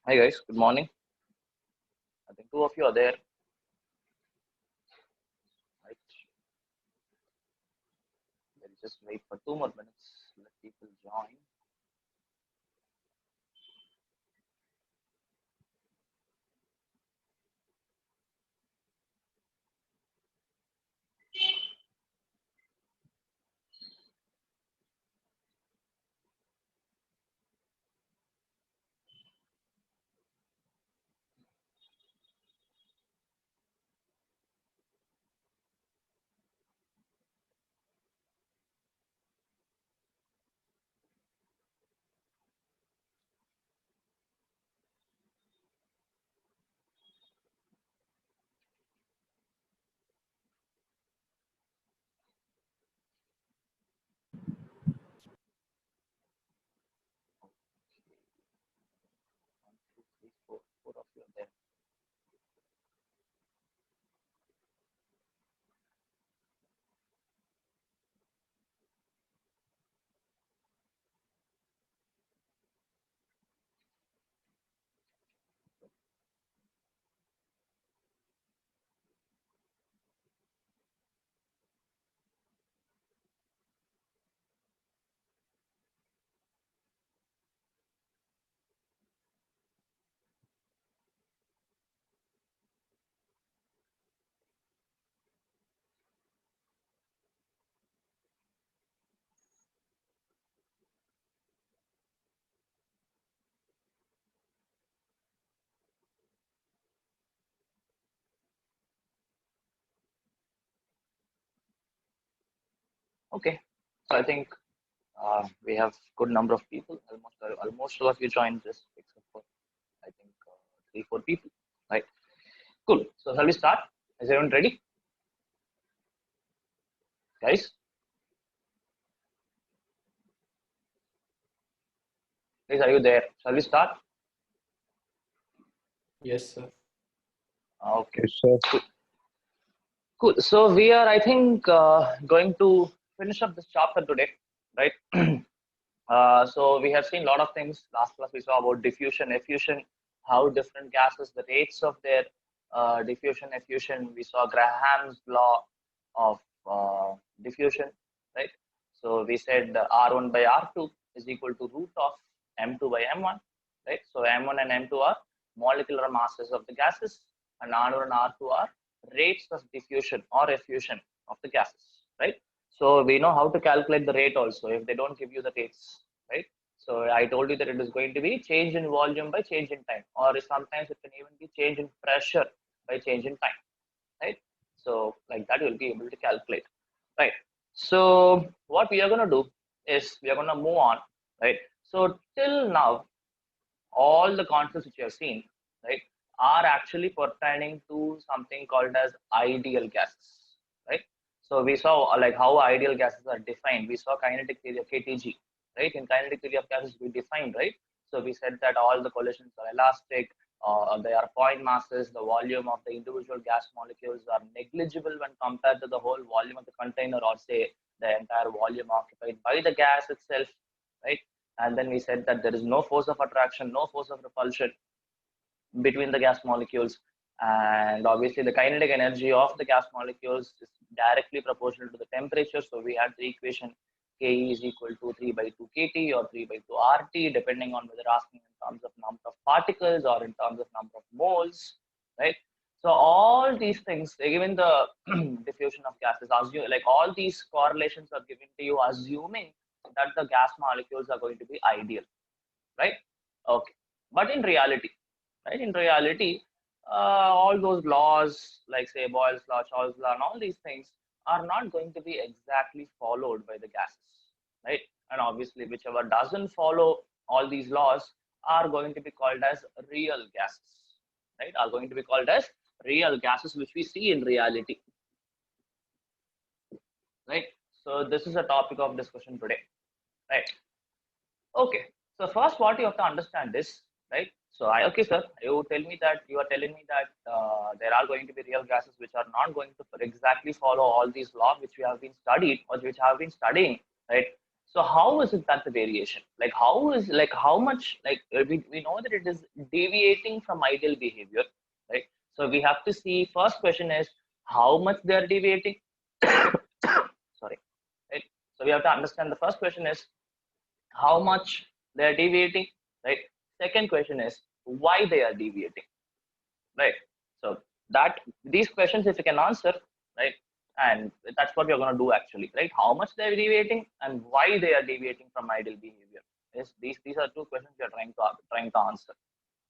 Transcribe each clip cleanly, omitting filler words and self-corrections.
Hi guys, good morning. I think two of you are there, right? We'll just wait for 2 more minutes. Let people join. One, two, three, four. Four of you are there. Okay, so I think we have good number of people. Almost all of you joined this, except for I think 3, 4 people. Right? Cool. So shall we start? Is everyone ready, guys? Guys, are you there? Shall we start? Yes, sir. Okay. Yes, sir. Cool. Cool. So we are, I think, going to finish up this chapter today, right? So we have seen a lot of things. Last class we saw about diffusion, effusion, how different gases, the rates of their diffusion, effusion. We saw Graham's law of diffusion, right? So we said R1 by R2 is equal to root of M2 by M1, right? So M1 and M2 are molecular masses of the gases, and R1 and R2 are rates of diffusion or effusion of the gases, right? So we know how to calculate the rate also if they don't give you the rates, right? So I told you that it is going to be change in volume by change in time, or sometimes it can even be change in pressure by change in time, right? So like that you'll be able to calculate, right? So what we are going to do is we are going to move on, right? So till now, all the concepts which you have seen, right, are actually pertaining to something called as ideal gases, right? So we saw like how ideal gases are defined. We saw kinetic theory of KTG, right? In kinetic theory of gases, we defined, right? So we said that all the collisions are elastic, they are point masses, the volume of the individual gas molecules are negligible when compared to the whole volume of the container, or say the entire volume occupied by the gas itself, right? And then we said that there is no force of attraction, no force of repulsion between the gas molecules. And obviously, the kinetic energy of the gas molecules is directly proportional to the temperature. So we had the equation Ke is equal to 3 by 2 kT or 3 by 2 RT, depending on whether asking in terms of number of particles or in terms of number of moles, right? So all these things, given the diffusion of gases, like all these correlations are given to you assuming that the gas molecules are going to be ideal, right? Okay. But in reality, right, in reality, all those laws, like say Boyle's law, Charles' law, and all these things are not going to be exactly followed by the gases, right? And obviously, whichever doesn't follow all these laws are going to be called as real gases, right? Are going to be called as real gases, which we see in reality, right? So this is a topic of discussion today, right? Okay. So first, what you have to understand is, right? So okay, sir, you tell me that you are telling me that there are going to be real gases which are not going to exactly follow all these laws which we have been studied or which have been studying, right? So how is it that the variation? Like how much, like we know that it is deviating from ideal behavior, right? So we have to see, first question is how much they are deviating. Sorry, right? So we have to understand, the first question is how much they are deviating, right? Second question is why they are deviating, right? So that these questions, if you can answer, right, and that's what we're going to do actually, right? How much they're deviating and why they are deviating from ideal behavior. Is these are two questions we are trying to answer,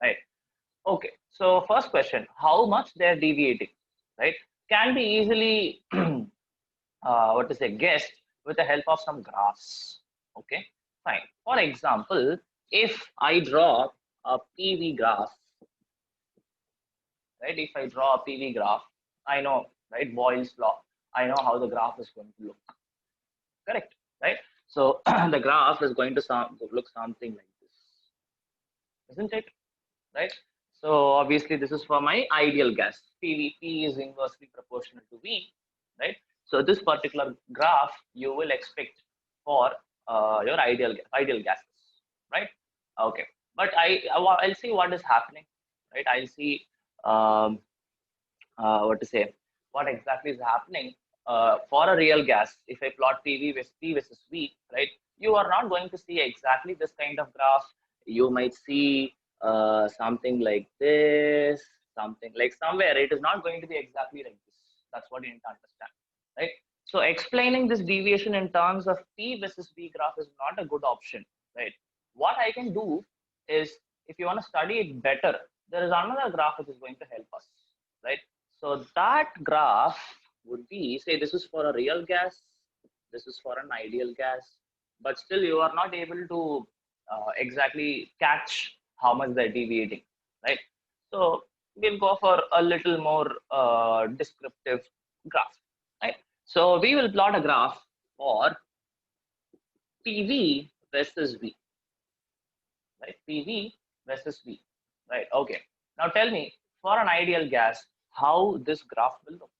right? Okay. So first question, how much they're deviating, right, can be easily what to say, guessed with the help of some graphs. Okay, fine. For example, if I draw a PV graph, right? If I draw a PV graph, I know, right? Boyle's law. I know how the graph is going to look. Correct, right? So the graph is going to look something like this, isn't it? Right? So obviously this is for my ideal gas. P is inversely proportional to V, right? So this particular graph you will expect for your ideal gases, right? Okay, but I'll see what is happening, right? I'll see um, what to say, what exactly is happening for a real gas. If I plot P versus V, right, you are not going to see exactly this kind of graph. You might see something like this, something like somewhere. It is not going to be exactly like this. That's what you need to understand, right? So explaining this deviation in terms of P versus V graph is not a good option, right? What I can do is, if you want to study it better, there is another graph which is going to help us, right? So that graph would be, say, this is for a real gas, this is for an ideal gas, but still you are not able to exactly catch how much they're deviating, right? So we'll go for a little more descriptive graph, right? So we will plot a graph for PV versus V, right? PV versus V, right? Okay. Now tell me, for an ideal gas, how this graph will look.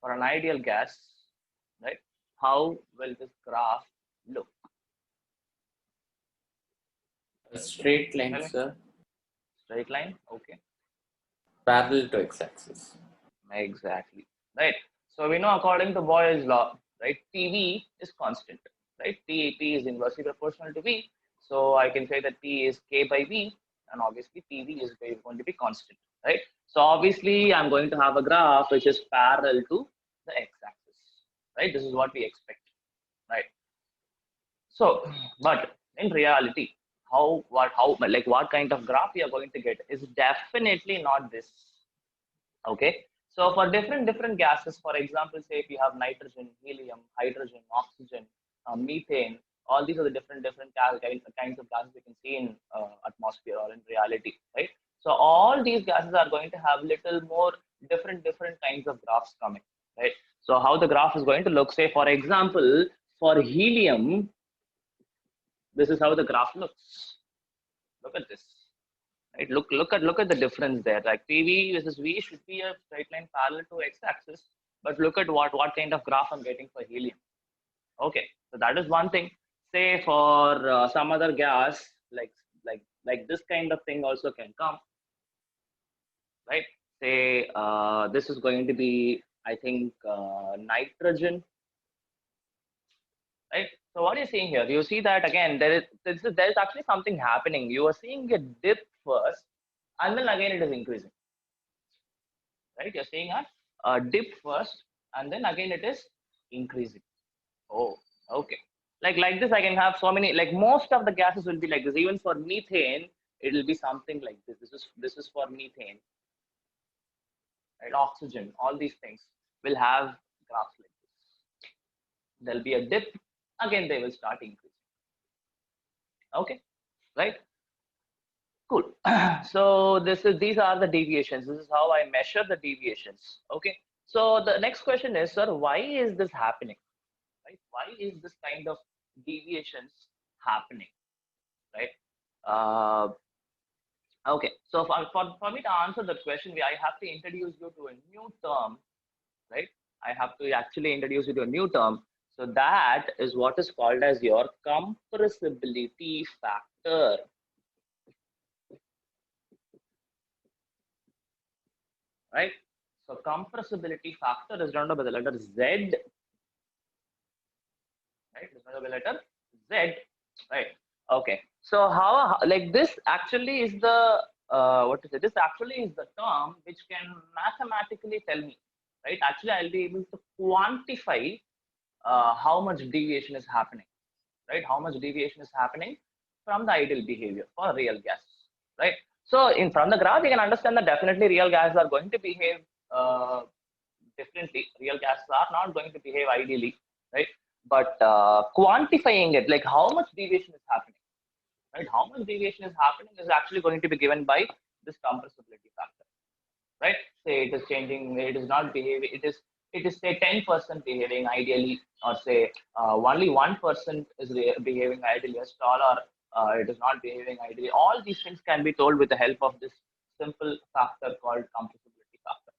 For an ideal gas, right? How will this graph look? A straight line, sir. Straight line, okay. Parallel to x-axis. Exactly, right? So we know according to Boyle's law, right? PV is constant, right? P is inversely proportional to V. So I can say that P is K by V, and obviously PV is going to be constant, right? So obviously I'm going to have a graph which is parallel to the x-axis, right? This is what we expect, right? So, but in reality, what kind of graph we are going to get is definitely not this. Okay. So for different gases, for example, say if you have nitrogen, helium, hydrogen, oxygen, methane, all these are the different kinds of gases we can see in atmosphere or in reality, right? So all these gases are going to have little more different kinds of graphs coming, right? So how the graph is going to look, say for example, for helium, this is how the graph looks. Look at this. Right? Look at the difference there. Like PV versus V should be a straight line parallel to x-axis, but look at what kind of graph I'm getting for helium. Okay, so that is one thing. Say for some other gas, like this kind of thing also can come, right? Say this is going to be, I think, nitrogen, right? So what you're seeing here, you see that again there is actually something happening. You are seeing a dip first, and then again it is increasing, right? You're seeing a dip first, and then again it is increasing. Oh, okay. Like this, I can have so many. Like most of the gases will be like this. Even for methane, it will be something like this. This is for methane, right? Oxygen, all these things will have graphs like this. There'll be a dip, again they will start increasing. Okay, right? Cool. So these are the deviations. This is how I measure the deviations. Okay. So the next question is, sir, why is this happening? Right? Why is this kind of deviations happening? Right? Uh, okay. So for me to answer that question, I have to introduce you to a new term, right? I have to actually introduce you to a new term. So that is what is called as your compressibility factor. Right? So compressibility factor is denoted by the letter Z. Right? It's denoted by the letter Z. Right? Okay. So how like this actually is the what is it? This actually is the term which can mathematically tell me, right? Actually, I'll be able to quantify how much deviation is happening, right? How much deviation is happening from the ideal behavior for real gases, right? So in from the graph, you can understand that definitely real gases are going to behave differently. Real gases are not going to behave ideally, right? But quantifying it, like how much deviation is happening, right? How much deviation is happening is actually going to be given by this compressibility factor, right? Say it is changing, it is not behaving, it is say 10% behaving ideally, or say only 1% is behaving ideally as tall, or it is not behaving ideally. All these things can be told with the help of this simple factor called compressibility factor,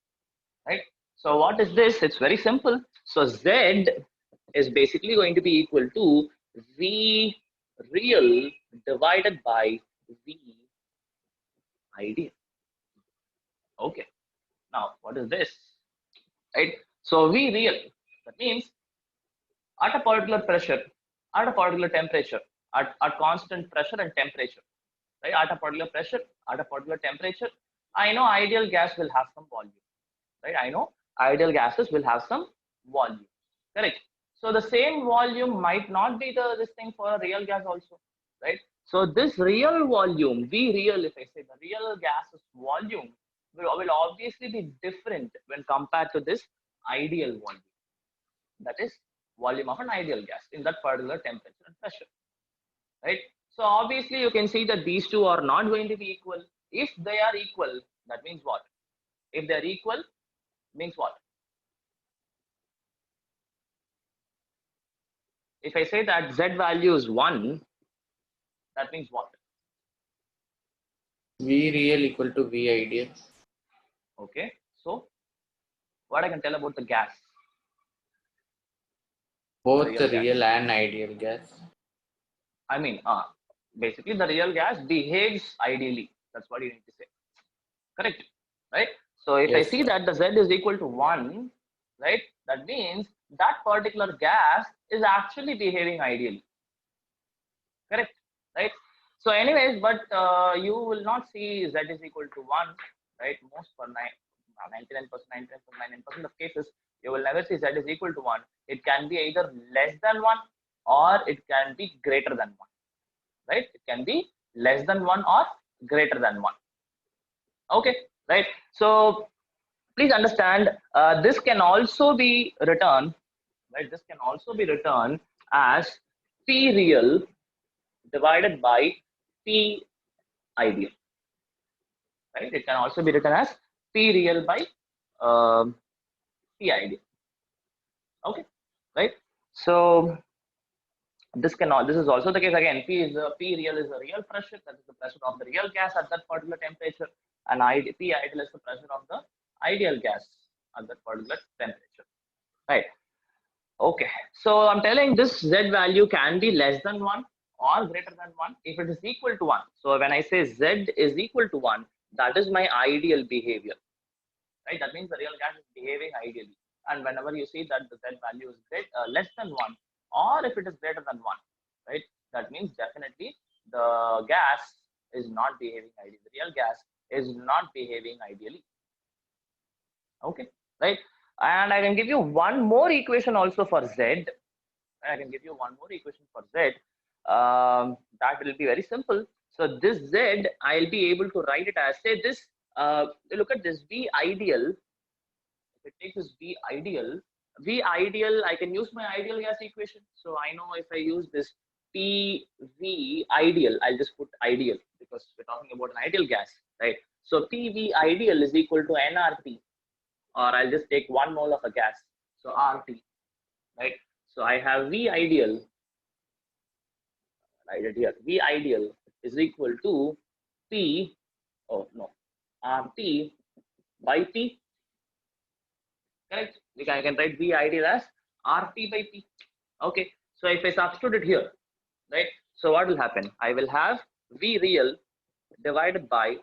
right? So what is this? It's very simple. So Z is basically going to be equal to V real divided by V ideal. Okay. Now, what is this? Right? So V real, that means at a particular pressure, at a particular temperature, at constant pressure and temperature, right? At a particular pressure, at a particular temperature, I know ideal gas will have some volume, right? I know ideal gases will have some volume, correct? So the same volume might not be this thing for a real gas also, right? So this real volume, V real, if I say the real gas's volume will obviously be different when compared to this ideal volume. That is volume of an ideal gas in that particular temperature and pressure, right? So obviously you can see that these two are not going to be equal. If they are equal, that means what? If they are equal, means what? If I say that Z value is 1, that means what? V real equal to V ideal. Okay, so what I can tell about the gas? Both Real the gas. real and ideal gas. I mean, basically the real gas behaves ideally. That's what you need to say. Correct, right? So if I Yes, see sir. that the Z is equal to 1, right, that means that particular gas is actually behaving ideally. Correct, right? So anyways, but you will not see Z is equal to 1, right? Most for 99%, 99.99% of cases, you will never see Z is equal to 1. It can be either less than 1 or it can be greater than 1, right? It can be less than 1 or greater than 1. Okay, right? So please understand, this can also be written, right? This can also be written as P real divided by P ideal, right? It can also be written as P real by P ideal. Okay, right? So this is also the case again. P real is the real pressure, that is the pressure of the real gas at that particular temperature, and P ideal is the pressure of the ideal gas at that particular temperature, right? Okay, so I'm telling this Z value can be less than 1 or greater than 1 if it is equal to 1. So when I say Z is equal to 1, that is my ideal behavior, right? That means the real gas is behaving ideally. And whenever you see that the Z value is less than 1, or if it is greater than 1, right? That means definitely the gas is not behaving ideally. The real gas is not behaving ideally. Okay, right? And I can give you one more equation also for Z. I can give you one more equation for Z. That will be very simple. So this Z, I'll be able to write it as, say this, look at this V ideal. If it takes this V ideal, I can use my ideal gas equation. So I know if I use this PV ideal, I'll just put ideal because we're talking about an ideal gas, right? So PV ideal is equal to nRT, or I'll just take 1 mole of a gas. So RT, right? So I have V ideal, write it here. V ideal is equal to P, oh no, RT by P, correct? I can write V ideal as RT by P. Okay, so if I substitute it here, right? So what will happen? I will have V real divided by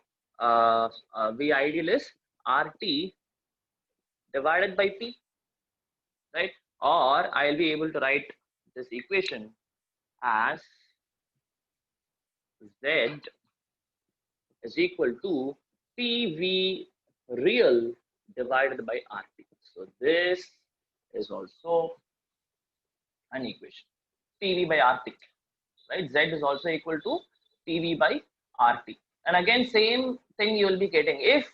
V ideal is RT divided by P, right? Or I'll be able to write this equation as Z is equal to PV real divided by RT. So this is also an equation. PV by RT, right? Z is also equal to PV by RT. And again, same thing you will be getting if,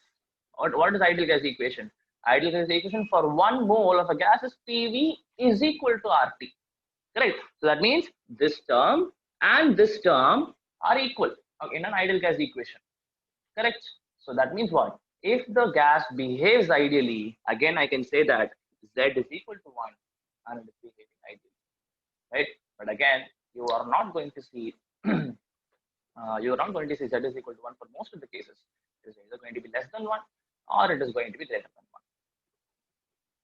what is ideal gas equation? Ideal gas equation for 1 mole of a gas is PV is equal to RT. Correct. So that means this term and this term are equal in an ideal gas equation. Correct. So that means what? If the gas behaves ideally, again I can say that Z is equal to 1 and it is behaving ideally. Right? But again, you are not going to see you are not going to see Z is equal to 1 for most of the cases. It is either going to be less than 1 or it is going to be greater than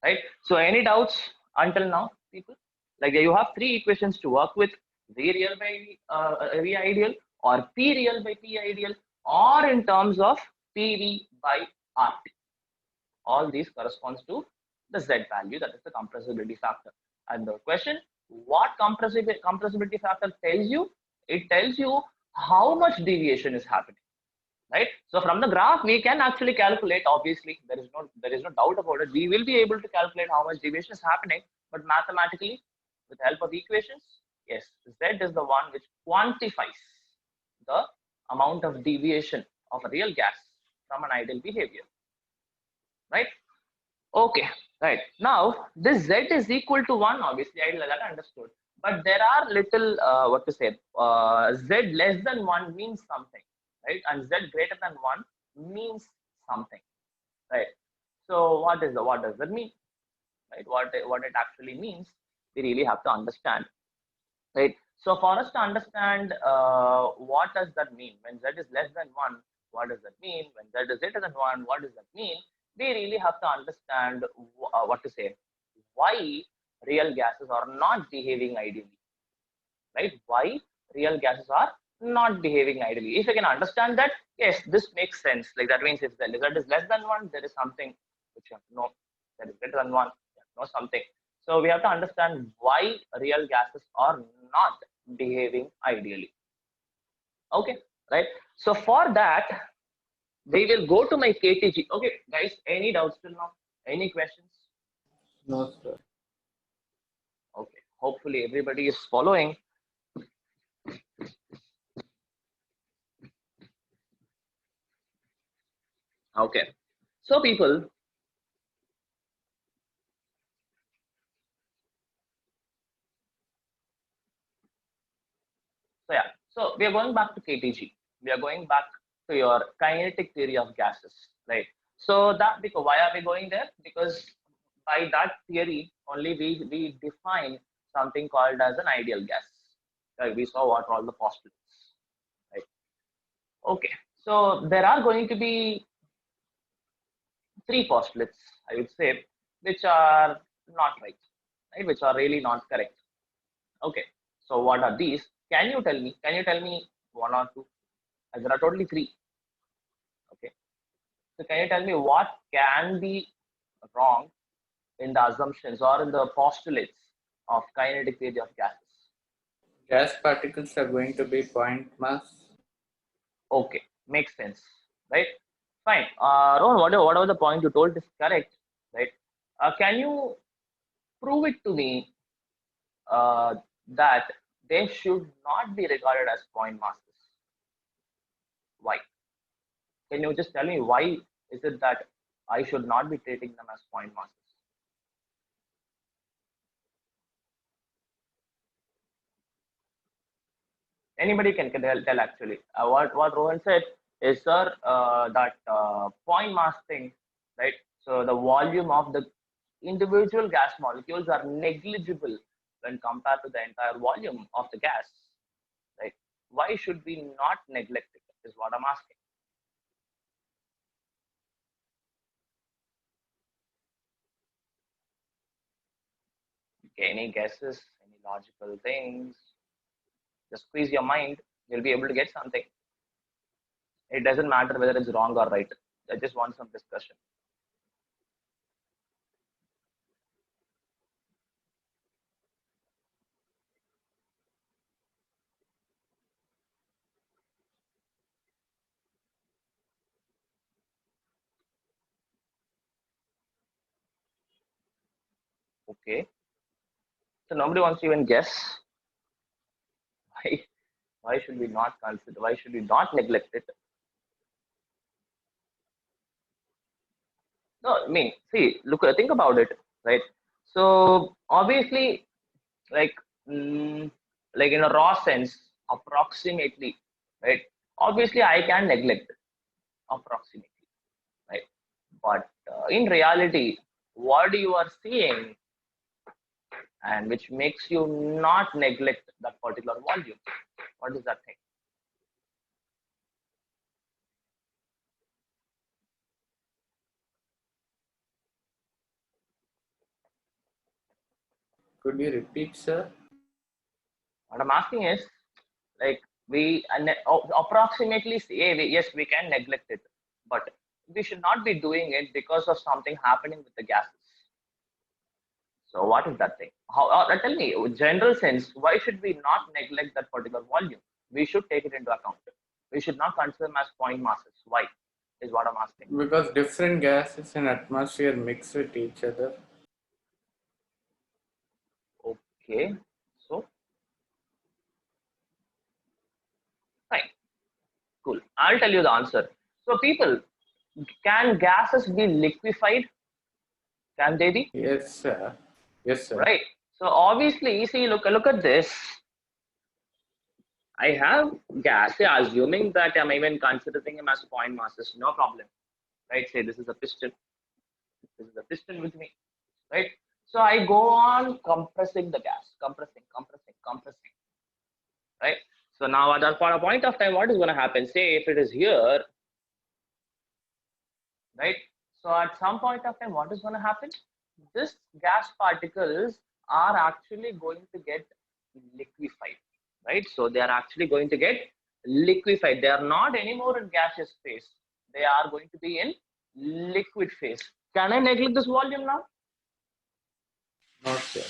1. Right? So any doubts until now, people? Like you have 3 equations to work with: V real by V ideal, or P real by P ideal, or in terms of PV by RT. All these corresponds to the Z value, that is the compressibility factor. And the question, what compressibility factor tells you? It tells you how much deviation is happening, right? So from the graph, we can actually calculate. Obviously, there is no doubt about it. We will be able to calculate how much deviation is happening, but mathematically, with the help of equations, yes, Z is the one which quantifies the amount of deviation of a real gas from an ideal behavior, right? Okay, right. Now this Z is equal to 1. Obviously, I that understood. But there are little what to say. Z less than 1 means something, right? And Z greater than 1 means something, right? So what does that mean, right? What it actually means, we really have to understand, right? So for us to understand what does that mean when Z is less than 1, what does that mean? When Z is greater than 1, what does that mean? We really have to understand what to say, why real gases are not behaving ideally, right? Why real gases are not behaving ideally. If you can understand that, yes, this makes sense. Like that means if the result is less than 1, there is something which you have to know. That is greater than 1, you have to know something. So we have to understand why real gases are not behaving ideally. Okay, right? So for that, we will go to my KTG. Okay, guys, any doubts till now? Any questions? No, sir. Okay, hopefully everybody is following. Okay, so people, so yeah, so we are going back to KTG. We are going back to your kinetic theory of gases, right? So that, because why are we going there? Because by that theory only we define something called as an ideal gas. Right? We saw what are all the postulates, right? Okay, so there are going to be 3 postulates, I would say, which are not right, right? Which are really not correct. Okay, so what are these? Can you tell me? Can you tell me 1 or 2? There are totally 3. Okay, so can you tell me what can be wrong in the assumptions or in the postulates of kinetic theory of gases? Gas particles are going to be point mass. Okay, makes sense, right? Fine. Rohan, whatever the point you told is correct, right? Can you prove it to me that they should not be regarded as point masses? Why? Can you just tell me why is it that I should not be treating them as point masses? Anybody can tell actually. What Rohan said is, sir, that point mass thing, right? So the volume of the individual gas molecules are negligible when compared to the entire volume of the gas, right? Why should we not neglect it? Is what I'm asking. Okay, any guesses, any logical things? Just squeeze your mind, you'll be able to get something. It doesn't matter whether it's wrong or right. I just want some discussion. Okay. So nobody wants to even guess. Why? Why should we not consider? Why should we not neglect it? No, I mean, see, look, think about it, right? So obviously, like, mm, like in a raw sense, approximately, right? Obviously, I can neglect approximately, right? But in reality, what you are seeing and which makes you not neglect that particular volume. What is that thing? Could you repeat, sir? What I'm asking is, like, we approximately say, yes, we can neglect it, but we should not be doing it because of something happening with the gases. So what is that thing? How? Tell me, in general sense, why should we not neglect that particular volume? We should take it into account. We should not consider them as point masses. Why? Is what I'm asking. Because different gases in atmosphere mix with each other. Okay. So fine. Cool. I'll tell you the answer. So people, can gases be liquefied? Can they be? Yes, sir. Yes, sir. Right. So obviously, see, look at this. I have gas. Yeah, assuming that I'm even considering him as point masses, no problem. Right. Say this is a piston. This is a piston with me. Right. So I go on compressing the gas, compressing. Right. So now at that point of time, what is going to happen? Say if it is here, right? So at some point of time, what is going to happen? This gas particles are actually going to get liquefied, right? So they are actually going to get liquefied. They are not anymore in gaseous phase. They are going to be in liquid phase. Can I neglect this volume now? Not sir.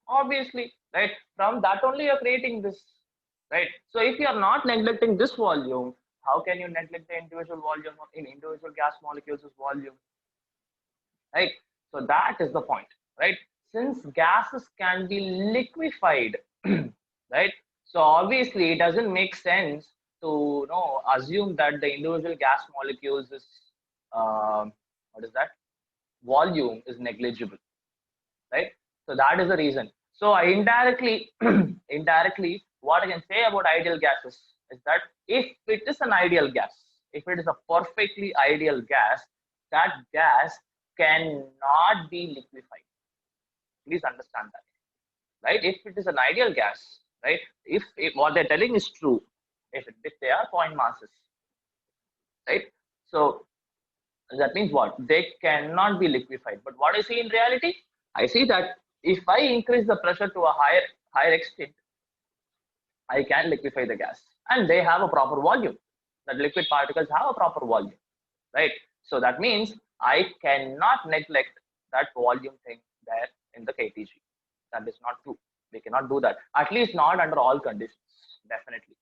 Obviously, right? From that only you're creating this, right? So if you are not neglecting this volume, how can you neglect the individual volume in individual gas molecules' volume? Right? So that is the point, right? Since gases can be liquefied, right? So obviously it doesn't make sense to assume that the individual gas molecules is what is that volume is negligible, right? So that is the reason. So I indirectly, indirectly, what I can say about ideal gases is that if it is an ideal gas, if it is a perfectly ideal gas, that gas cannot be liquefied. Please understand that, right? If it is an ideal gas, right? If what they're telling is true, if they are point masses, right? So that means what? They cannot be liquefied. But what I see in reality, I see that if I increase the pressure to a higher extent, I can liquefy the gas, and they have a proper volume. The liquid particles have a proper volume, right? So that means I cannot neglect that volume thing there in the KTG. That is not true. We cannot do that. At least not under all conditions. Definitely,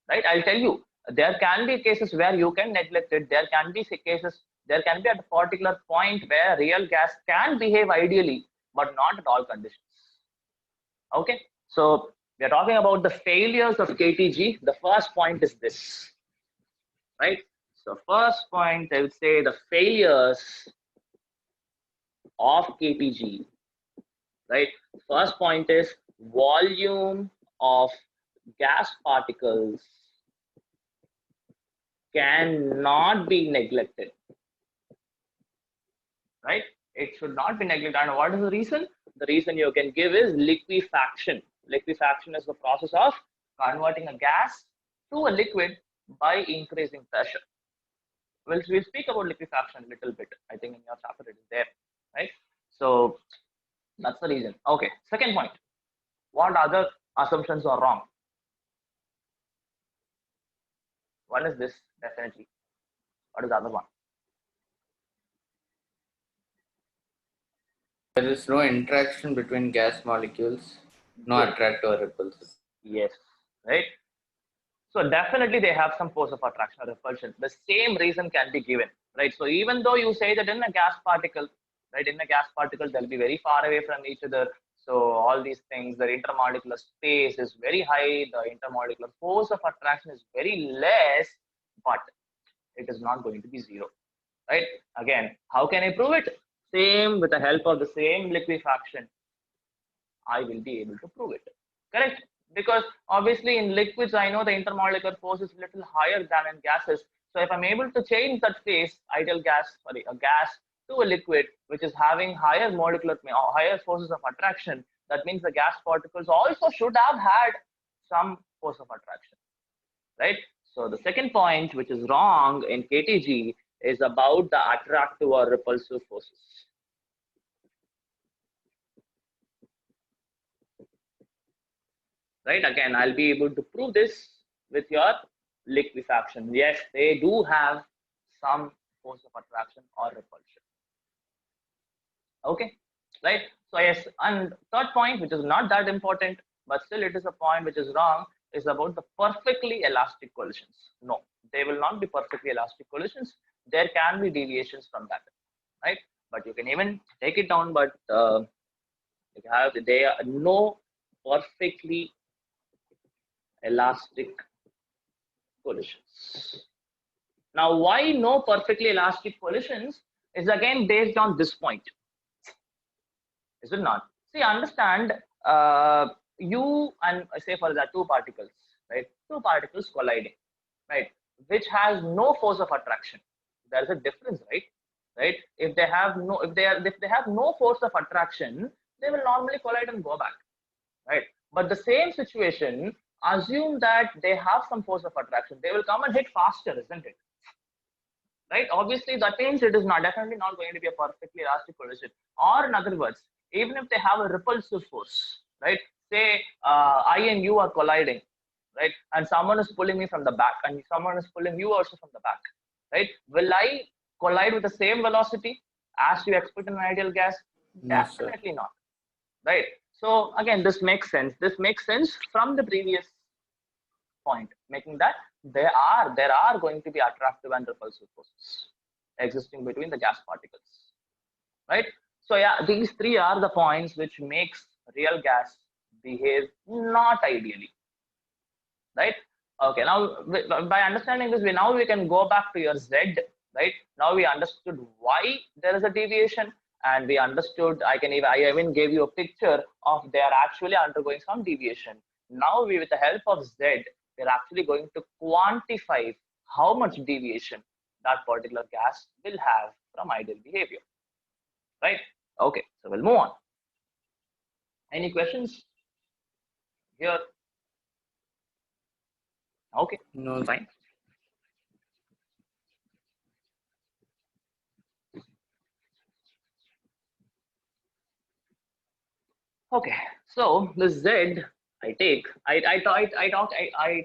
right? I'll tell you, there can be cases where you can neglect it. There can be cases, there can be at a particular point where real gas can behave ideally, but not at all conditions. Okay, so we are talking about the failures of KTG. The first point is this, right? So first point, I would say the failures of KTG, right? First point is volume of gas particles cannot be neglected, right? It should not be neglected. And what is the reason? The reason you can give is liquefaction. Liquefaction is the process of converting a gas to a liquid by increasing pressure. We'll speak about liquefaction a little bit. I think in your chapter it is there, right? So That's the reason. Okay. Second point. What other assumptions are wrong? One is this, definitely. What is the other one? There is no interaction between gas molecules, no Good. attractive or repulsive. Yes. Right. So definitely they have some force of attraction or repulsion. The same reason can be given, right? So even though you say that in a gas particle, right, in a gas particle they'll be very far away from each other. So all these things, the intermolecular space is very high, the intermolecular force of attraction is very less, but it is not going to be zero, right? Again, how can I prove it? Same, with the help of the same liquefaction, I will be able to prove it. Correct? Because obviously in liquids, I know the intermolecular force is a little higher than in gases. So if I'm able to change that phase, ideal gas, sorry, a gas to a liquid, which is having higher molecular, or higher forces of attraction, that means the gas particles also should have had some force of attraction, right? So the second point, which is wrong in KTG, is about the attractive or repulsive forces. Right, again, I'll be able to prove this with your liquefaction. Yes, they do have some force of attraction or repulsion. Okay, right? So yes, and third point, which is not that important, but still it is a point which is wrong, is about the perfectly elastic collisions. No, they will not be perfectly elastic collisions. There can be deviations from that, right? But you can even take it down, but they are no perfectly elastic collisions. Now, why no perfectly elastic collisions is again based on this point, is it not? See, understand, you and say for that two particles, right? Two particles colliding, right? Which has no force of attraction. There is a difference, right? Right? If they have no, if they have no force of attraction, they will normally collide and go back, right? But the same situation, assume that they have some force of attraction, they will come and hit faster, isn't it? Right? Obviously, that means it is not definitely not going to be a perfectly elastic collision. Or in other words, even if they have a repulsive force, right? Say I and you are colliding, right? And someone is pulling me from the back, and someone is pulling you also from the back, right? Will I collide with the same velocity as you expect in an ideal gas? No, sir. Definitely not, right? So again, this makes sense. This makes sense from the previous point, making that there are going to be attractive and repulsive forces existing between the gas particles, right? So yeah, these three are the points which makes real gas behave not ideally, right? Okay, now by understanding this, we can go back to your Z, right? Now we understood why there is a deviation, and we understood, I even gave you a picture of they are actually undergoing some deviation. Now with the help of Z, we're actually going to quantify how much deviation that particular gas will have from ideal behavior, right? Okay, so we'll move on. Any questions here? Okay, No. fine. Okay, so the Z I take, I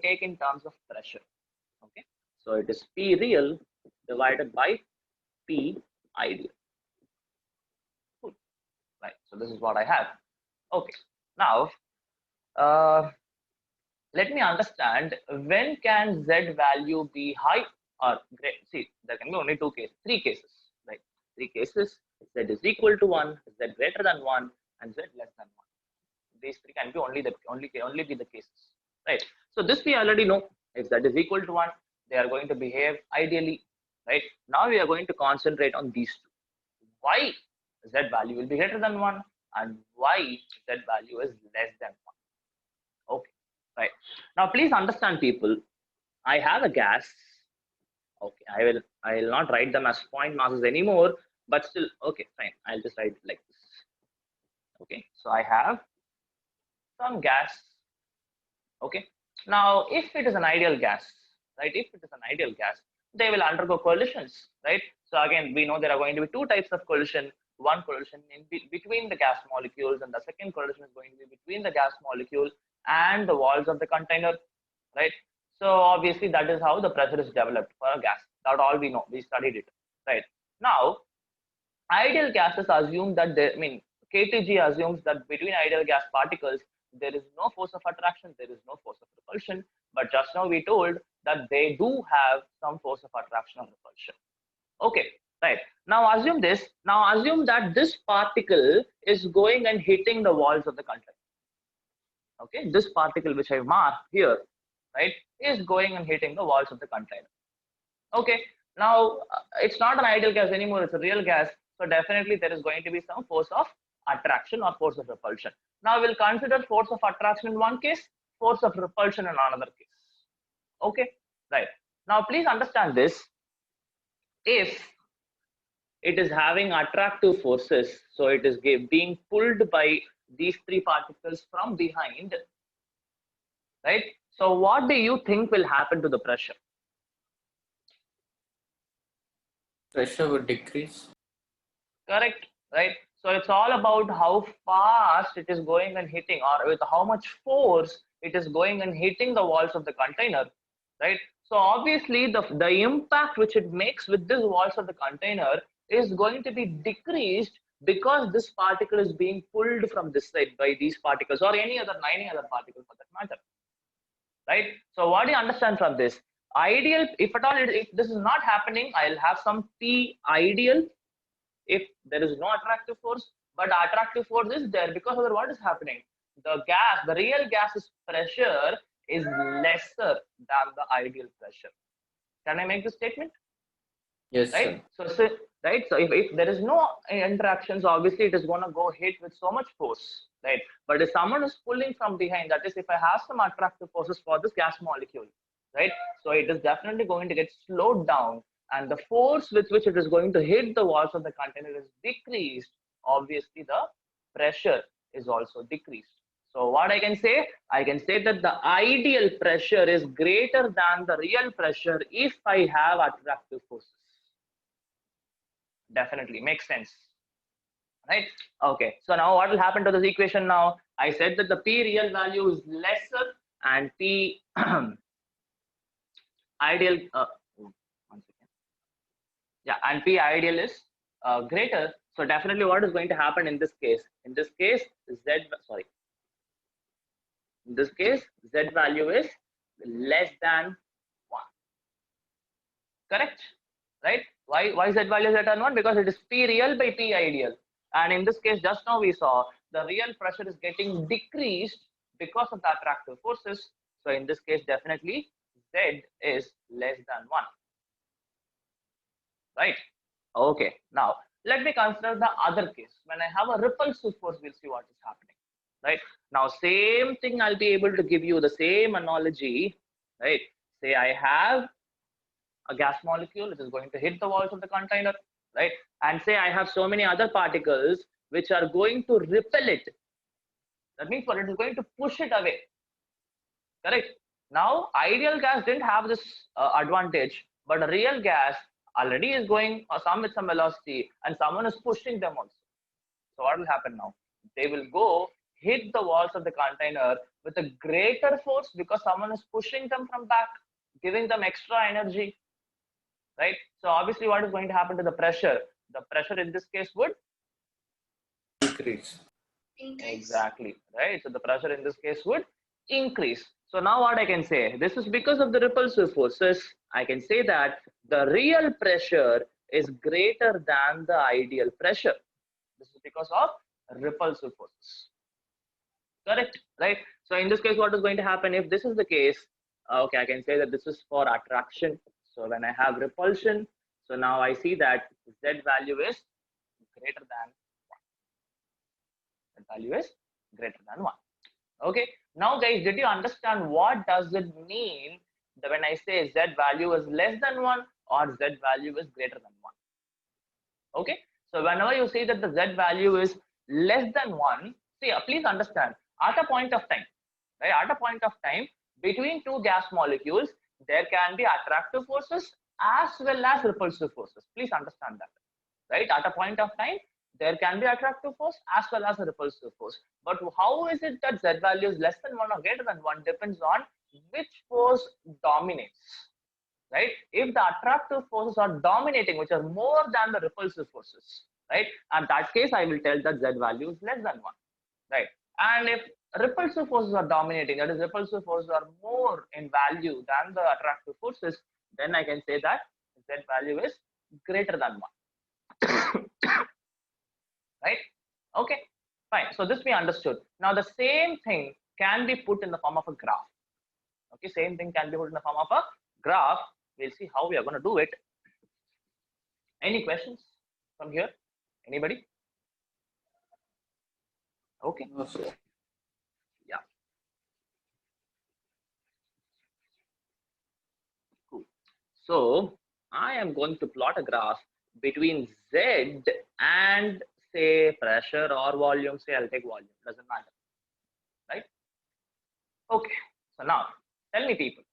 take in terms of pressure. Okay, so it is P real divided by P ideal. Cool. Right, so this is what I have. Okay, now let me understand, when can Z value be high or great? See, there can be only three cases, right? Three cases: Z is equal to 1, Z greater than 1, and Z less than 1. These three can be only be the cases, right? So this we already know. If Z is equal to 1, they are going to behave ideally, right? Now we are going to concentrate on these two. Why Z value will be greater than 1, and why Z value is less than 1. Okay, right. Now please understand, people, I have a gas. Okay, I will not write them as point masses anymore, but still, okay, fine. I'll just write it like this. Okay, so I have some gas. Okay, now if it is an ideal gas, right? If it is an ideal gas, they will undergo collisions, right? So again, we know there are going to be two types of collision. one correlation between the gas molecules, and the second correlation is going to be between the gas molecule and the walls of the container, right? So obviously that is how the pressure is developed for a gas. That all we know. We studied it, right? Now, ideal gases assume that KTG assumes that between ideal gas particles there is no force of attraction, there is no force of repulsion. But just now we told that they do have some force of attraction or repulsion. Okay, right. Now assume this. Now assume that this particle is going and hitting the walls of the container. Okay, this particle which I marked here, right, is going and hitting the walls of the container. Okay, now it's not an ideal gas anymore, it's a real gas. So definitely there is going to be some force of attraction or force of repulsion. Now we'll consider force of attraction in one case, force of repulsion in another case. Okay, right. Now please understand this. If it is having attractive forces, so it is being pulled by these three particles from behind, right? So what do you think will happen to the pressure? Pressure would decrease. Correct, right? So it's all about how fast it is going and hitting, or with how much force it is going and hitting the walls of the container, right? So obviously the impact which it makes with these walls of the container is going to be decreased because this particle is being pulled from this side by these particles, or any other particle for that matter, right? So what do you understand from this? Ideal, if at all, if this is not happening, I'll have some P ideal if there is no attractive force, but attractive force is there, because of what is happening? The real gas's pressure is lesser than the ideal pressure. Can I make this statement? Yes, right? sir. So right. So if there is no interactions, obviously it is going to go hit with so much force, right? But if someone is pulling from behind, that is, if I have some attractive forces for this gas molecule, right? So it is definitely going to get slowed down, and the force with which it is going to hit the walls of the container is decreased. Obviously, the pressure is also decreased. So what I can say that the ideal pressure is greater than the real pressure if I have attractive forces. Definitely makes sense, right? Okay, so now what will happen to this equation? Now I said that the P real value is lesser and P ideal one second. Yeah, and P ideal is greater. So definitely what is going to happen in this case? In this case, in this case, Z value is less than 1. Correct? Right? Why Z value is greater than 1? Because it is P real by P ideal. And in this case, just now we saw the real pressure is getting decreased because of the attractive forces. So in this case, definitely Z is less than 1. Right? Okay. Now, let me consider the other case. When I have a repulsive force, we'll see what is happening. Right? Now, same thing, I'll be able to give you the same analogy. Right? Say I have a gas molecule which is going to hit the walls of the container, right? And say I have so many other particles which are going to repel it. That means what? It is going to push it away. Correct? Now, ideal gas didn't have this advantage, but a real gas already is going some with some velocity, and someone is pushing them also. So what will happen now? They will go hit the walls of the container with a greater force because someone is pushing them from back, giving them extra energy. Right? So obviously what is going to happen to the pressure? The pressure in this case would Decrease. Exactly, right? So the pressure in this case would increase. So now what I can say, this is because of the repulsive forces. I can say that the real pressure is greater than the ideal pressure. This is because of repulsive forces. Correct, right? So in this case, what is going to happen if this is the case? Okay, I can say that this is for attraction. So when I have repulsion, so now I see that Z value is greater than 1. Z value is greater than 1. Okay. Now guys, did you understand what does it mean that when I say Z value is less than 1 or Z value is greater than 1? Okay. So whenever you say that the Z value is less than 1, see, please understand, at a point of time, right? At a point of time, between two gas molecules, there can be attractive forces as well as repulsive forces. Please understand that, right? At a point of time, there can be attractive force as well as a repulsive force. But how is it that Z value is less than 1 or greater than 1 depends on which force dominates, right? If the attractive forces are dominating, which are more than the repulsive forces, right? At that case, I will tell that Z value is less than 1, right? And if repulsive forces are dominating, that is, repulsive forces are more in value than the attractive forces, then I can say that Z value is greater than 1. Right? Okay, fine. So this we understood. Now the same thing can be put in the form of a graph. Okay, same thing can be put in the form of a graph. We'll see how we are going to do it. Any questions from here? Anybody? Okay. No, sir. Yeah. Cool. So I am going to plot a graph between Z and say pressure or volume. Say I'll take volume. Doesn't matter. Right? Okay. So now tell me, people,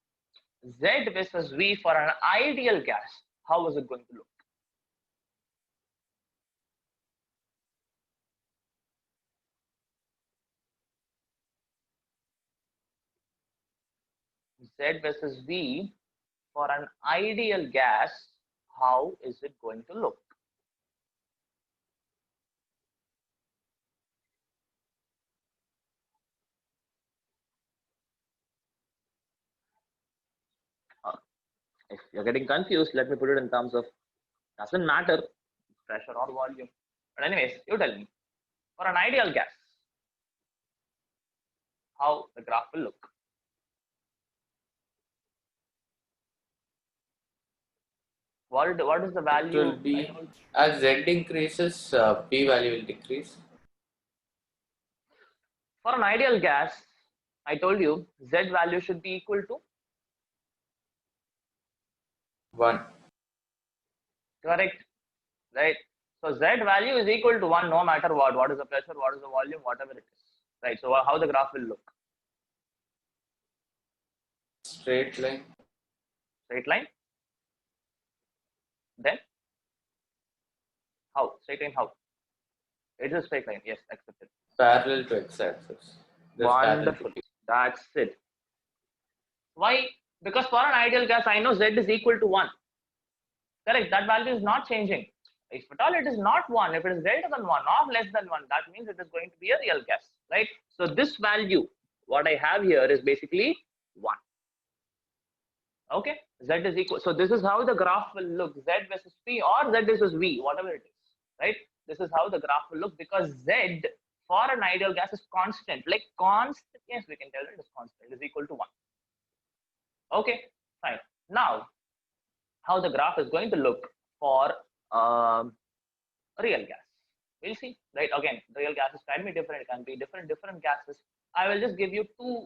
Z versus V for an ideal gas, how is it going to look? Z versus V for an ideal gas, how is it going to look? If you're getting confused, let me put it in terms of doesn't matter pressure or volume. But anyways, you tell me, for an ideal gas, how the graph will look. What is the It value? will be, as Z increases, P value will decrease. For an ideal gas, I told you Z value should be equal to 1. correct, right? So Z value is equal to 1 no matter what. What is the pressure, what is the volume, whatever it is, right? So how the graph will look? Straight line. Straight line. Then how? Straight line how? It is a straight line. Yes, accepted. Parallel to x-axis. Wonderful. That's it. Why? Because for an ideal gas, I know Z is equal to 1. Correct. That value is not changing. If at all it is not 1, if it is greater than 1 or less than 1, that means it is going to be a real gas, right? So this value, what I have here is basically 1. Okay, Z is equal. So this is how the graph will look, Z versus P or Z versus V, whatever it is, right? This is how the graph will look because Z for an ideal gas is constant, like constant. Yes, we can tell it is constant, is equal to 1. Okay, fine. Now, how the graph is going to look for real gas. We'll see, right? Again, real gases can be different. It can be different gases. I will just give you two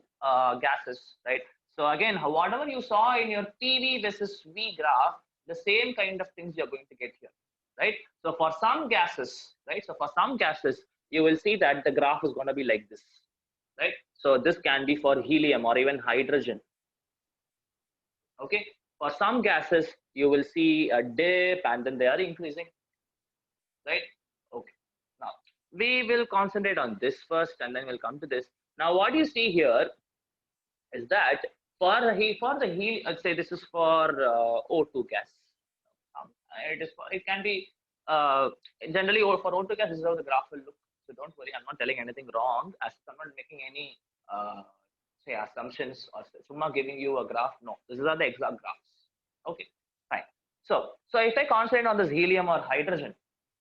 gases, right? So again, whatever you saw in your PV versus V graph, the same kind of things you're going to get here, right? So for some gases, right? So for some gases, you will see that the graph is going to be like this, right? So this can be for helium or even hydrogen. Okay. For some gases, you will see a dip and then they are increasing, right? Okay. Now we will concentrate on this first and then we'll come to this. Now what you see here is that for the heat, let's say this is for O2 gas. It can be generally for O2 gas, this is how the graph will look. So don't worry, I'm not telling anything wrong. As I'm not making any say assumptions or summa giving you a graph. No, these are the exact graphs. Okay, fine. So if I concentrate on this helium or hydrogen,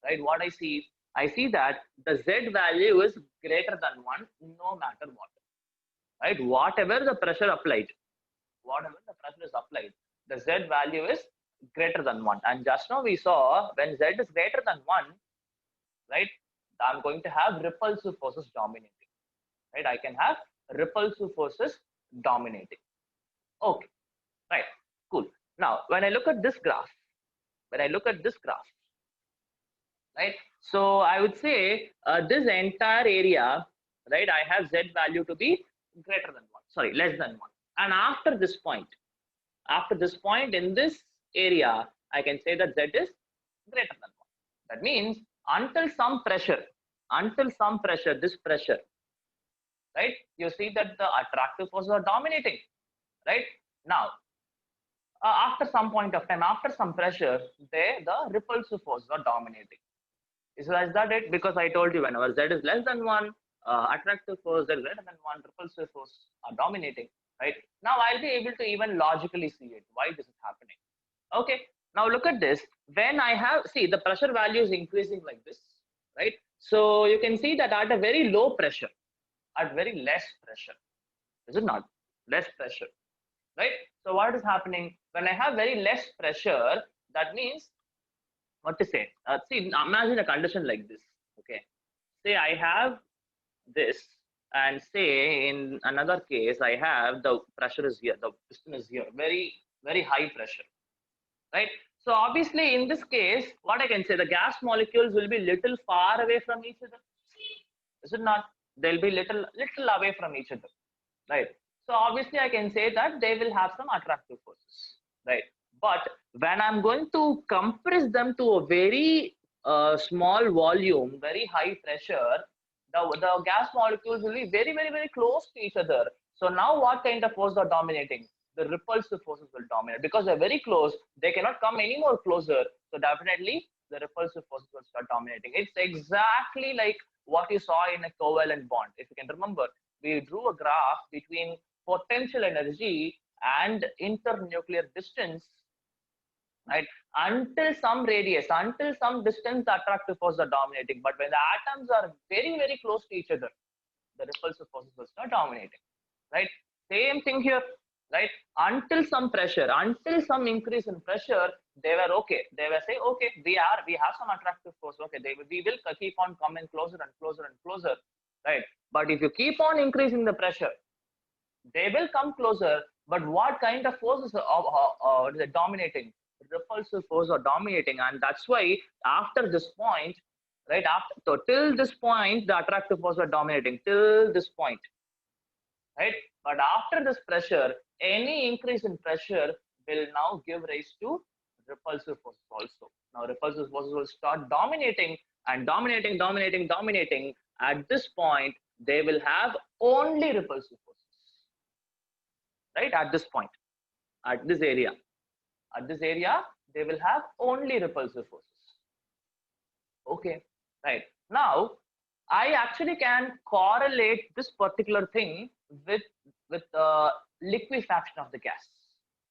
right? What I see that the Z value is greater than 1 no matter what, right? Whatever the pressure applied, the Z value is greater than 1. And just now we saw when Z is greater than 1, right? I'm going to have repulsive forces dominating, right? I can have repulsive forces dominating. Okay, right, cool. Now, when I look at this graph, right? So I would say this entire area, right? I have Z value to be greater than 1, sorry, less than 1. And after this point in this area, I can say that Z is greater than 1. That means until some pressure, this pressure, right? You see that the attractive forces are dominating, right? Now, after some point of time, after some pressure, the repulsive forces are dominating. Is that it? Because I told you whenever z is less than 1, attractive force, z is greater than 1, repulsive force are dominating, right? Now I'll be able to even logically see it, why this is happening. Okay, now look at this. When I have, see the pressure value is increasing like this, right? So you can see that at a very low pressure, at very less pressure, is it not? Less pressure, right? So what is happening? When I have very less pressure, that means what to say? See, imagine a condition like this. Okay, say I have this, and say in another case I have the pressure is here, the piston is here, very high pressure, right? So obviously in this case, what I can say, the gas molecules will be little far away from each other. Is it not? They'll be little away from each other, right? So obviously I can say that they will have some attractive forces, right? But when I'm going to compress them to a very small volume, very high pressure, the gas molecules will be very close to each other. So now what kind of forces are dominating? The repulsive forces will dominate because they're very close. They cannot come any more closer. So definitely the repulsive forces will start dominating. It's exactly like what you saw in a covalent bond. If you can remember, we drew a graph between potential energy and internuclear distance, right? Until some radius, until some distance, the attractive forces are dominating. But when the atoms are very close to each other, the repulsive forces will start dominating, right? Same thing here, right? Until some pressure, until some increase in pressure, they were okay. They were saying, okay, we have some attractive force. Okay, we will keep on coming closer and closer and closer, right? But if you keep on increasing the pressure, they will come closer. But what kind of forces are dominating? Repulsive force are dominating, and that's why after this point, right? After so till this point, the attractive force are dominating till this point, right? But after this pressure, any increase in pressure will now give rise to repulsive forces also. Now repulsive forces will start dominating and dominating. At this point, they will have only repulsive forces, right? At this point, at this area, they will have only repulsive forces. Okay, right. Now, I actually can correlate this particular thing with liquefaction of the gas.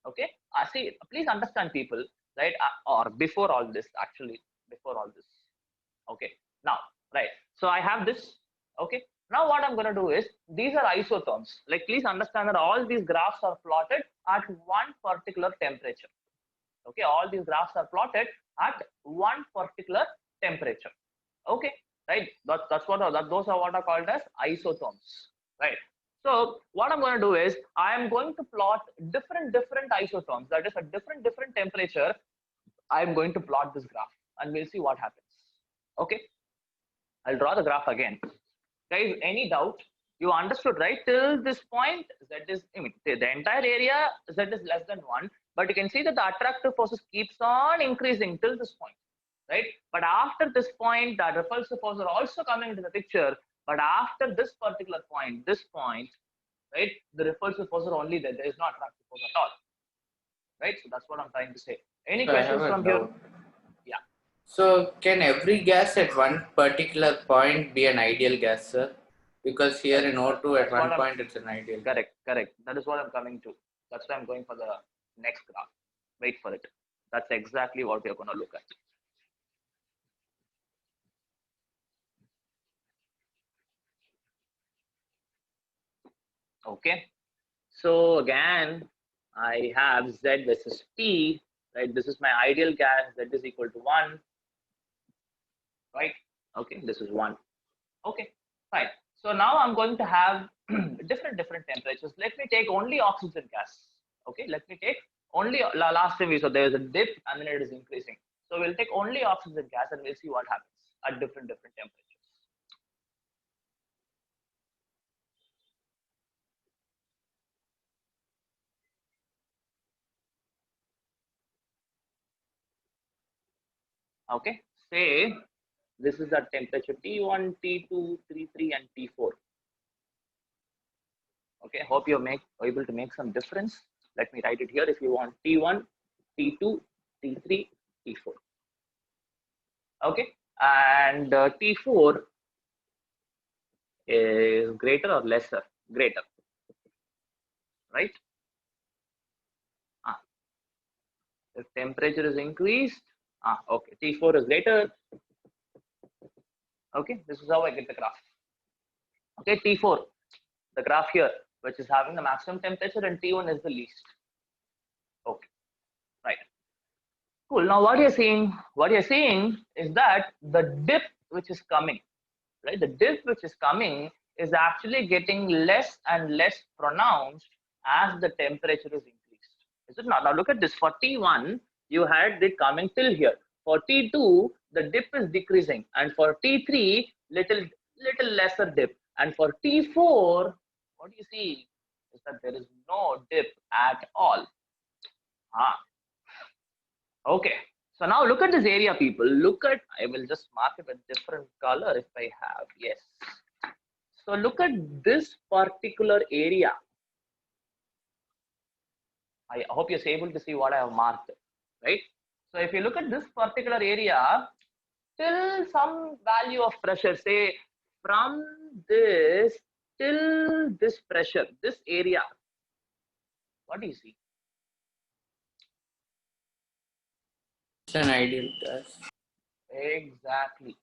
Okay, see, please understand, people, right? Or before all this, actually, before all this. Okay, now, right. So I have this. Okay, now what I'm going to do is, these are isotherms. Like, please understand that all these graphs are plotted at one particular temperature. Okay, all these graphs are plotted at one particular temperature. Okay, right? Those are what are called as isotherms, right? So what I'm going to do is, I am going to plot different isotherms, that is at different temperature. I am going to plot this graph, and we'll see what happens. Okay, I'll draw the graph again. Guys, any doubt? You understood, right? Till this point, Z is, I mean, the entire area, Z is less than 1. But you can see that the attractive forces keeps on increasing till this point, right? But after this point, the repulsive forces are also coming into the picture. But after this particular point, right, the repulsive forces are only there. There is no attractive force at all, right? So that's what I'm trying to say. Any So I questions have a from here? doubt. Yeah. So can every gas at one particular point be an ideal gas, sir? Because here in O2 at That's what one I'm point it's an ideal. correct. That is what I'm coming to. That's why I'm going for the next graph. Wait for it. That's exactly what we're going to look at. Okay. So again, I have Z versus T, right? This is my ideal gas. Z is equal to 1, right? Okay, this is 1. Okay, fine. So now I'm going to have different temperatures. Let me take only oxygen gas. Okay, let me take only, last time we saw there is a dip and then it is increasing. So we'll take only oxygen gas and we'll see what happens at different temperatures. Okay, say This is the temperature T1, T2, T3, and T4. Okay, hope you're able to make some difference. Let me write it here if you want. T1, T2, T3, T4. Okay, and T4 is greater or lesser? Greater, right? If temperature is increased, okay, T4 is greater. Okay, this is how I get the graph. Okay, T4, the graph here, which is having the maximum temperature, and T1 is the least. Okay, right. Cool. Now what you're seeing is that the dip which is coming, right? The dip which is coming is actually getting less and less pronounced as the temperature is increased. Is it not? Now look at this. For T1, you had it coming till here. For T2, the dip is decreasing, and for T3, little lesser dip, and for T4, what you see is that there is no dip at all. Okay, so now look at this area, people. Look at, I will just mark it with different color if I have, yes. So look at this particular area. I hope you're able to see what I have marked, right? So if you look at this particular area, till some value of pressure, say from this till this pressure, this area, what do you see? It's an ideal gas. Exactly.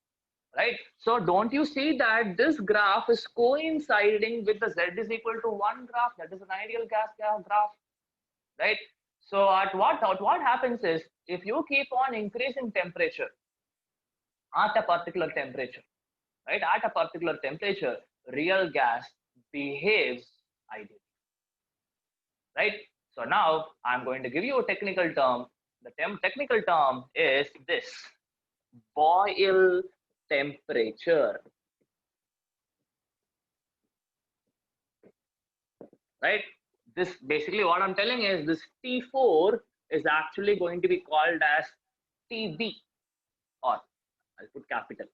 Right? So don't you see that this graph is coinciding with the Z is equal to 1 graph? That is an ideal gas graph, right? So at what happens is, if you keep on increasing temperature at a particular temperature, right? At a particular temperature, real gas behaves ideally, right? So now I'm going to give you a technical term. The technical term is this: boil temperature. Right? This basically what I'm telling is this T4 is actually going to be called as TB, or I'll put capital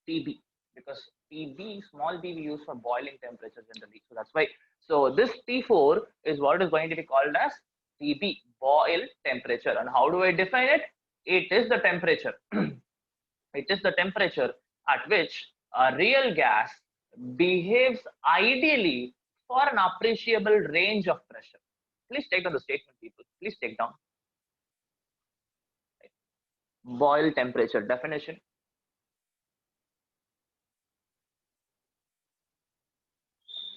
TB, because TB, small b we use for boiling temperature generally. So that's why. So this T4 is what is going to be called as TB, boil temperature. And how do I define it? It is the temperature. It is the temperature at which a real gas behaves ideally for an appreciable range of pressure. Please take down the statement, people. Please take down. Boil temperature definition.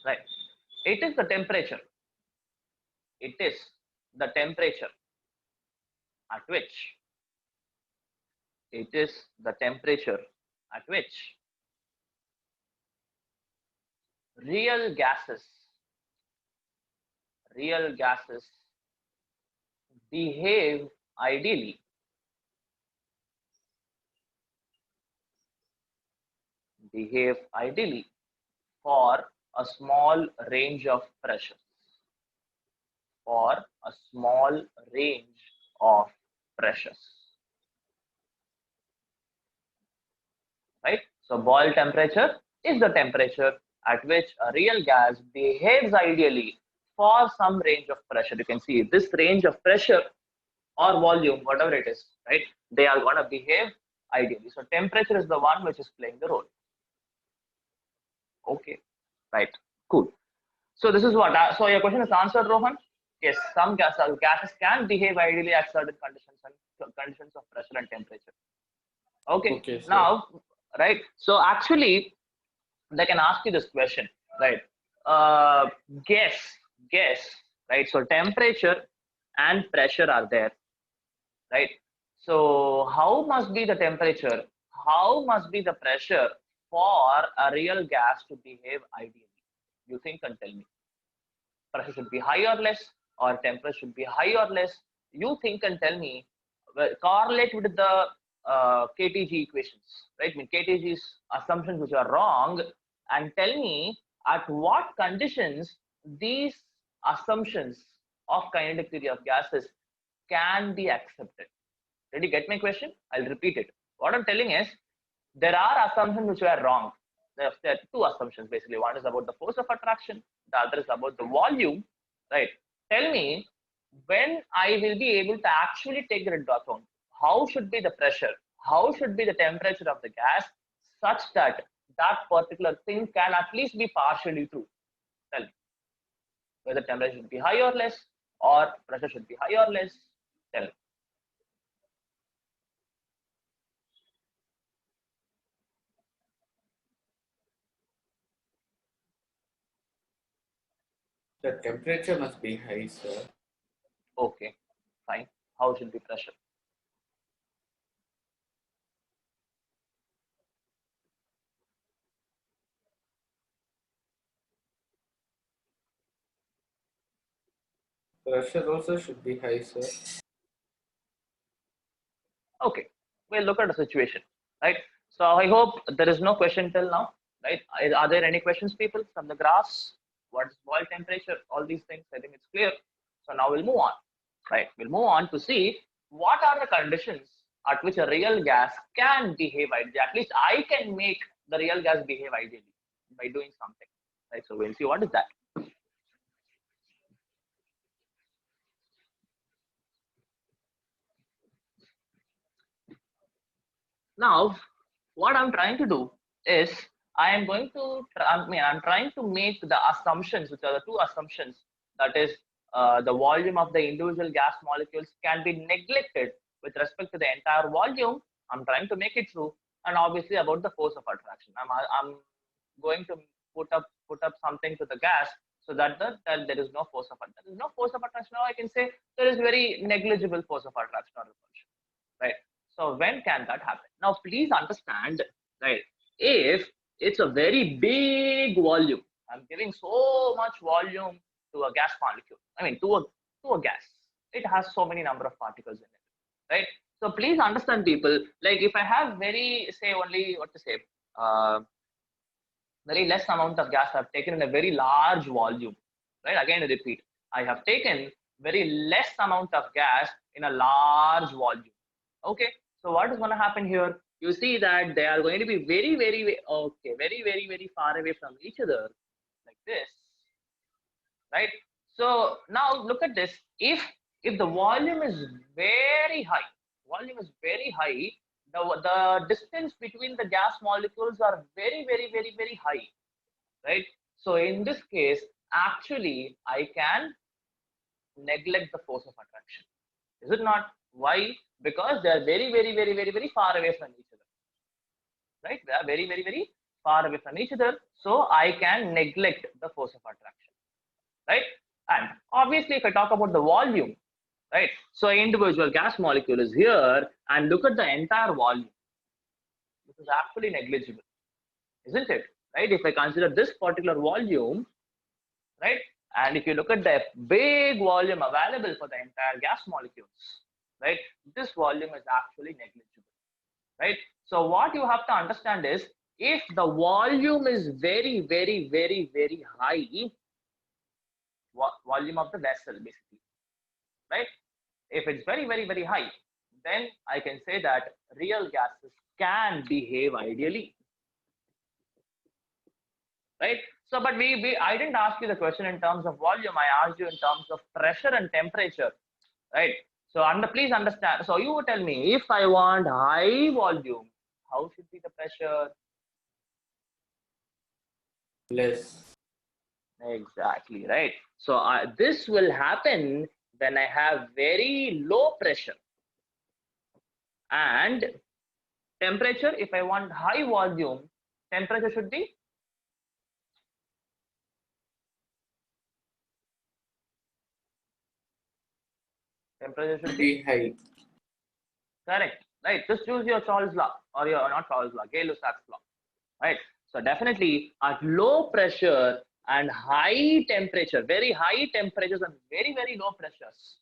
Right. It is the temperature. It is the temperature at which real gases behave ideally for a small range of pressures. Right? So boil temperature is the temperature at which a real gas behaves ideally for some range of pressure. You can see this range of pressure or volume, whatever it is, right? They are going to behave ideally. So temperature is the one which is playing the role. Okay, right, cool. So this is what, so your question is answered, Rohan? Yes, some gases can behave ideally at certain conditions and conditions of pressure and temperature. Okay, now, right, so actually, they can ask you this question, right? Guess, right? So temperature and pressure are there, right? So how must be the temperature? How must be the pressure for a real gas to behave ideally? You think and tell me. Pressure should be high or less, or temperature should be high or less. You think and tell me. Well, correlate with the KTG equations, right? I mean, KTG's assumptions which are wrong, and tell me at what conditions these assumptions of kinetic theory of gases can be accepted. Did you get my question? I'll repeat it. What I'm telling is, there are assumptions which were wrong. There are two assumptions basically. One is about the force of attraction, the other is about the volume, right? Tell me, when I will be able to actually take that into account, how should be the pressure, how should be the temperature of the gas, such that that particular thing can at least be partially true. Tell me whether temperature should be high or less, or pressure should be high or less. Tell me. The temperature must be high, sir. Okay, fine. How should be pressure? Pressure also should be high, sir. Okay, we'll look at the situation, right? So I hope there is no question till now, right? Are there any questions, people, from the graphs? What's boil temperature? All these things, I think it's clear. So now we'll move on, right? We'll move on to see what are the conditions at which a real gas can behave ideally. At least I can make the real gas behave ideally by doing something, right? So we'll see what is that. Now, what I'm trying to do is I'm trying to make the assumptions, which are the two assumptions, that is, the volume of the individual gas molecules can be neglected with respect to the entire volume. I'm trying to make it true, and obviously about the force of attraction. I'm going to put up something to the gas so that that there is no force of attraction. There is no force of attraction. Now I can say there is very negligible force of attraction or repulsion, right? So when can that happen? Now, please understand, right? If it's a very big volume, I'm giving so much volume to a gas molecule. I mean, to a gas. It has so many number of particles in it, right? So please understand, people. Like if I have very say only what to say, very less amount of gas I've taken in a very large volume, right? Again, I repeat, I have taken very less amount of gas in a large volume. Okay, so what is going to happen here? You see that they are going to be very far away from each other, like this, right? So now look at this. If the volume is very high, the distance between the gas molecules are very high, right? So in this case, actually, I can neglect the force of attraction. Is it not? Why? Because they are very far away from each other, right? They are very far away from each other. So I can neglect the force of attraction, right? And obviously, if I talk about the volume, right? So individual gas molecule is here, and look at the entire volume. This is actually negligible, isn't it? Right? If I consider this particular volume, right? And if you look at the big volume available for the entire gas molecules, right? This volume is actually negligible, right? So what you have to understand is, if the volume is very high, volume of the vessel basically, right? If it's very high, then I can say that real gases can behave ideally, right? So, but I didn't ask you the question in terms of volume. I asked you in terms of pressure and temperature, right? So, please understand. So, you tell me, if I want high volume, how should be the pressure? Less. Exactly, right? So, this will happen when I have very low pressure and temperature. If I want high volume, temperature should be High. correct, right? Just choose your Charles law, or your not Charles law, Gay-Lussac's law, right? So definitely at low pressure and high temperature, very high temperatures and very low pressures,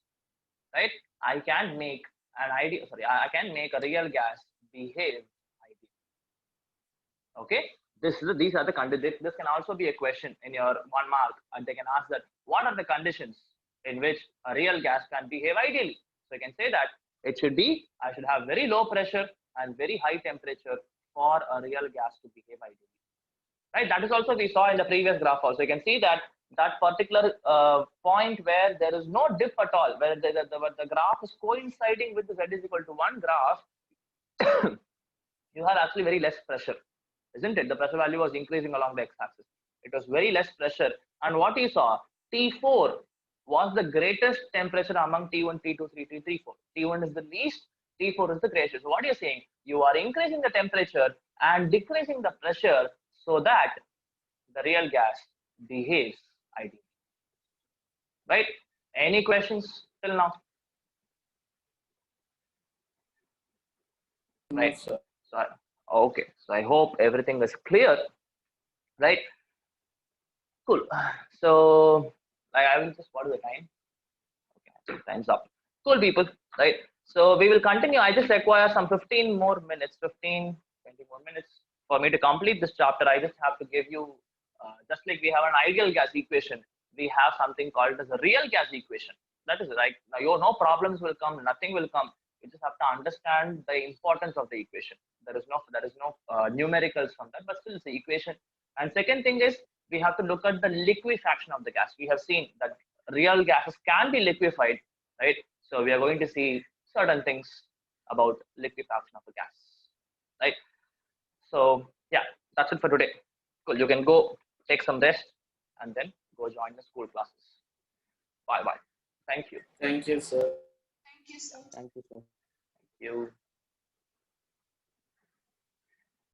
right? I can make an idea. Sorry, I can make a real gas behave ideally. Okay, these are the conditions. This can also be a question in your 1 mark, and they can ask that what are the conditions in which a real gas can behave ideally. So you can say that it should be, I should have very low pressure and very high temperature for a real gas to behave ideally. Right? That is also we saw in the previous graph also. You can see that that particular point where there is no dip at all, where the graph is coinciding with the z is equal to 1 graph, you have actually very less pressure, isn't it? The pressure value was increasing along the x-axis. It was very less pressure. And what you saw, T4 was the greatest temperature among T1, T2, T3, T4. T1 is the least, T4 is the greatest. So what you're saying, you are increasing the temperature and decreasing the pressure so that the real gas behaves ideally. Right? Any questions till now? Right. No, sir. So, okay. So I hope everything is clear. Right? Cool. So I will just, what is the time? Okay, time's up. Cool, people. Right. So we will continue. I just require some 15 more minutes, 15, 20 more minutes for me to complete this chapter. I just have to give you, just like we have an ideal gas equation, we have something called as a real gas equation. That is right. Now, no problems will come, nothing will come. You just have to understand the importance of the equation. There is no numericals from that, but still it's the equation. And second thing is we have to look at the liquefaction of the gas. We have seen that real gases can be liquefied, right? So we are going to see certain things about liquefaction of a gas, right? So yeah, that's it for today. Cool. You can go take some rest and then go join the school classes. Bye bye. Thank you. Thank you, sir. Thank you, sir. Thank you, sir.